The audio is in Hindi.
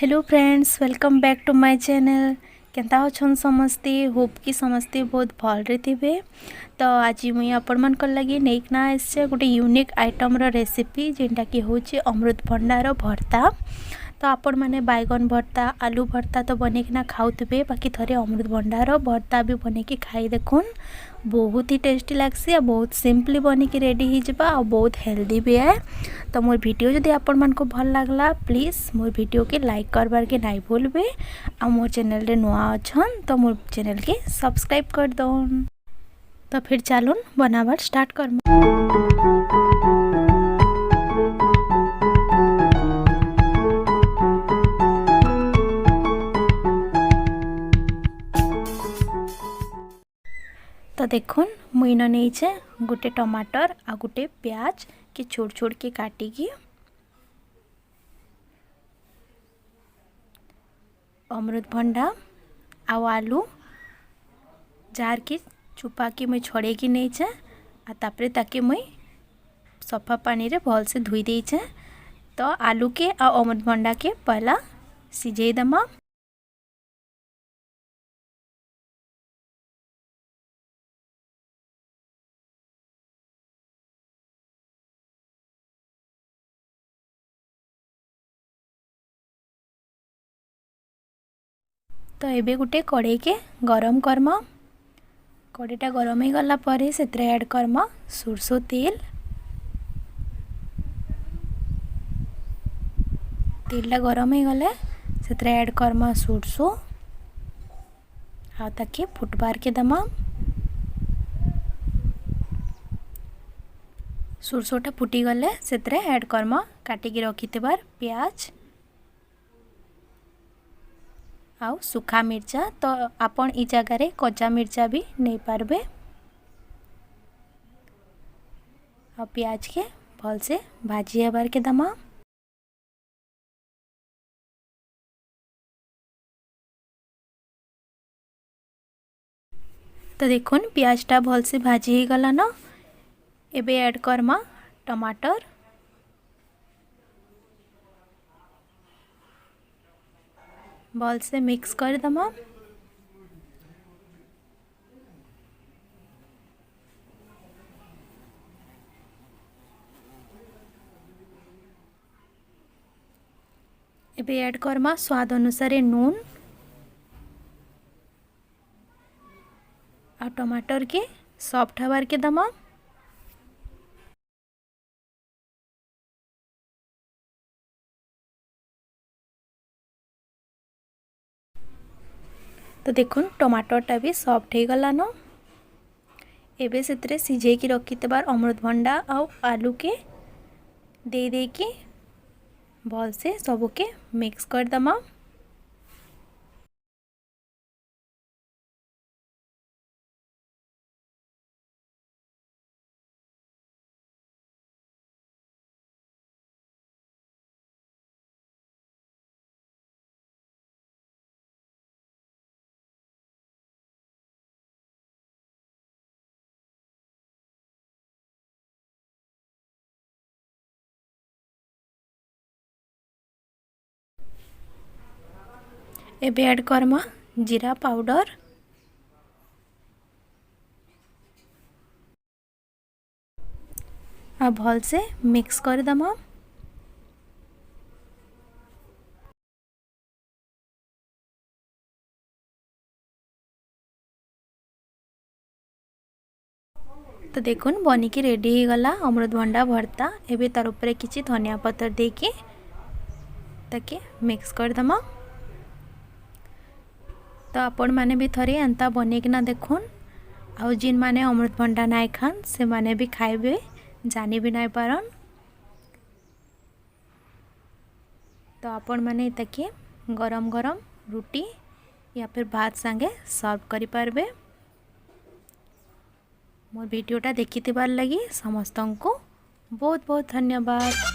Hello friends, welcome back to my channel. केंता होछन समस्ते? होप कि समस्ते बहुत भलरे थे। तो आज मुई आपण मन लगी नेकना आसे गोटे यूनिक आइटम रो रेसिपी जेनटा कि होची अमृतभंडार भर्ता। तो आपण माने बैगन भर्ता, आलू भर्ता तो बनेकिना खाउथबे, बाकी थरे अमृतभंडार भर्ता भी बनेकी खाई देखुन। बहुत ही टेस्टी लगसी, बहुत सिंपली बनिकी रेडी हो जाबा और बहुत हेल्दी भी है। तो मोर वीडियो जदि आपण मन को भल लागला प्लीज़ मोर वीडियो के लाइक करबार के नहीं भूलबे। आ मोर चैनल रे नुआ अछन तो मोर चैनल के सब्सक्राइब कर दौन। तो फिर चलून बनावर स्टार्ट कर। तो देखुन मुइन नहीं गोटे टमाटर आ गोटे प्याज के छोड़ छोड़ के काटिकी अमृतभंडा आउ आलू जार के चुपा के मुई छड़े की नहीं तापरे ताके मुई सफा पानी रे भल से धोई देछे। तो आलू के आ अमृतभंडा के पहला सिझे दमा। तो एबे गोटे कड़े के गरम करमा। कड़ेटा गरम हो गला परे सेतरे ऐड करमा सरसों तेल। तेलटा गरम हो गले सेतरे ऐड करमा सरसों आ ताके फुटबार के दमा। सरसोटा फुटी गले सेतरे ऐड करमा काटिकी रखिथिबार प्याज आउ सुखा मिर्चा। तो आपण ई जगह रे कच्चा मिर्चा भी नहीं पारबे। आ प्याज के भल से भाजी हेबार के दमा। तो देखुन प्याजटा भल से भाजी हो गला न। एबे ऐड करमा टमाटर भल से मिक्स कर दमा। एबे ऐड करमा स्वाद अनुसार नून आ टमाटर के सॉफ्ट हबार के दमा। तो देखुन टमाटरटा भी सॉफ्ट हो गला न। एबे सेतरे सिझे की रखिथबार अमृतभंडा आउ आलू के दे दे के भल से सबू के मिक्स कर दमा। एबे ऐड करमा जीरा पाउडर आ भल से मिक्स कर दमा। तो देखुन बनिकी रेडी हो गला अमृतभंडा भर्ता। एबे तार ऊपर किछि धनिया पत्तर देके ताके मिक्स कर दमा। तो आपण माने भी थरे एंता बनेकिना देखुन। आउ जिन माने अमृतभंडा नाई खान से माने भी खाइबे, जानी भी नाई पारन। तो आपण माने ताके गरम गरम रोटी या फिर भात संगे सर्व करि पारबे। मोर वीडियोटा देखिथिबार लगी समस्तंको बहुत बहुत धन्यवाद।